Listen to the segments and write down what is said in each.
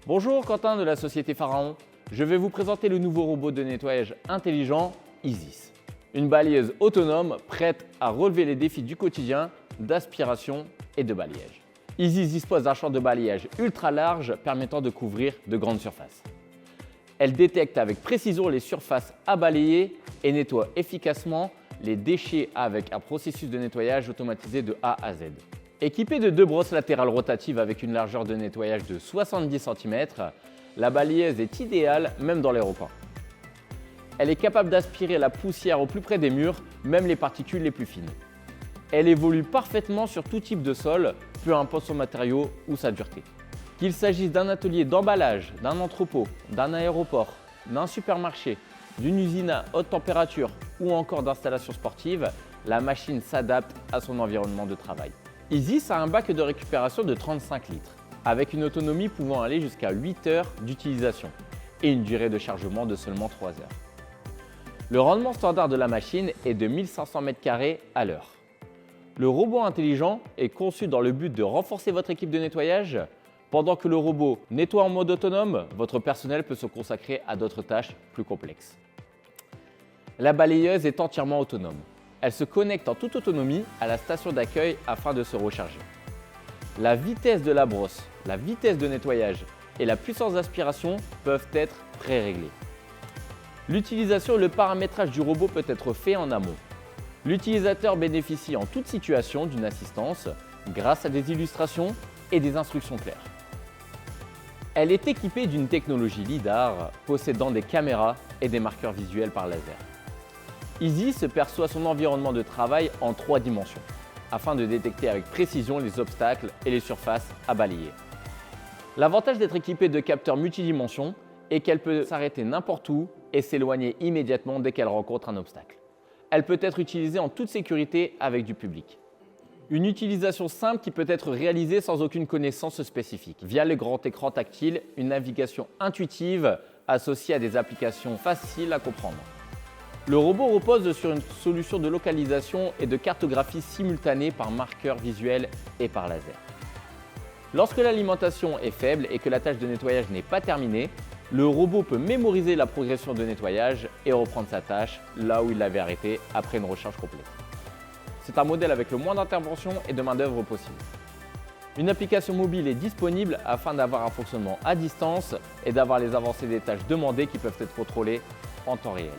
Bonjour, Quentin de la société Pharaon. Je vais vous présenter le nouveau robot de nettoyage intelligent Isis. Une balayeuse autonome prête à relever les défis du quotidien d'aspiration et de balayage. Isis dispose d'un champ de balayage ultra large permettant de couvrir de grandes surfaces. Elle détecte avec précision les surfaces à balayer et nettoie efficacement les déchets avec un processus de nettoyage automatisé de A à Z. Équipée de 2 brosses latérales rotatives avec une largeur de nettoyage de 70 cm, la balayeuse est idéale même dans les recoins. Elle est capable d'aspirer la poussière au plus près des murs, même les particules les plus fines. Elle évolue parfaitement sur tout type de sol, peu importe son matériau ou sa dureté. Qu'il s'agisse d'un atelier d'emballage, d'un entrepôt, d'un aéroport, d'un supermarché, d'une usine à haute température ou encore d'installations sportives, la machine s'adapte à son environnement de travail. Isis a un bac de récupération de 35 litres, avec une autonomie pouvant aller jusqu'à 8 heures d'utilisation et une durée de chargement de seulement 3 heures. Le rendement standard de la machine est de 1500 m² à l'heure. Le robot intelligent est conçu dans le but de renforcer votre équipe de nettoyage. Pendant que le robot nettoie en mode autonome, votre personnel peut se consacrer à d'autres tâches plus complexes. La balayeuse est entièrement autonome. Elle se connecte en toute autonomie à la station d'accueil afin de se recharger. La vitesse de la brosse, la vitesse de nettoyage et la puissance d'aspiration peuvent être pré-réglées. L'utilisation et le paramétrage du robot peut être fait en amont. L'utilisateur bénéficie en toute situation d'une assistance grâce à des illustrations et des instructions claires. Elle est équipée d'une technologie LiDAR possédant des caméras et des marqueurs visuels par laser. Isis perçoit son environnement de travail en 3 dimensions afin de détecter avec précision les obstacles et les surfaces à balayer. L'avantage d'être équipée de capteurs multidimensions est qu'elle peut s'arrêter n'importe où et s'éloigner immédiatement dès qu'elle rencontre un obstacle. Elle peut être utilisée en toute sécurité avec du public. Une utilisation simple qui peut être réalisée sans aucune connaissance spécifique, via le grand écran tactile, une navigation intuitive associée à des applications faciles à comprendre. Le robot repose sur une solution de localisation et de cartographie simultanée par marqueur visuel et par laser. Lorsque l'alimentation est faible et que la tâche de nettoyage n'est pas terminée, le robot peut mémoriser la progression de nettoyage et reprendre sa tâche là où il l'avait arrêtée après une recharge complète. C'est un modèle avec le moins d'intervention et de main-d'œuvre possible. Une application mobile est disponible afin d'avoir un fonctionnement à distance et d'avoir les avancées des tâches demandées qui peuvent être contrôlées en temps réel.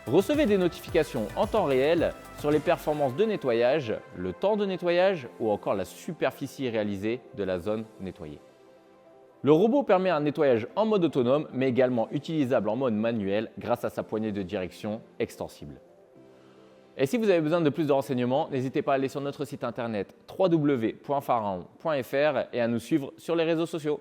Recevez des notifications en temps réel sur les performances de nettoyage, le temps de nettoyage ou encore la superficie réalisée de la zone nettoyée. Le robot permet un nettoyage en mode autonome mais également utilisable en mode manuel grâce à sa poignée de direction extensible. Et si vous avez besoin de plus de renseignements, n'hésitez pas à aller sur notre site internet www.pharaon.fr et à nous suivre sur les réseaux sociaux.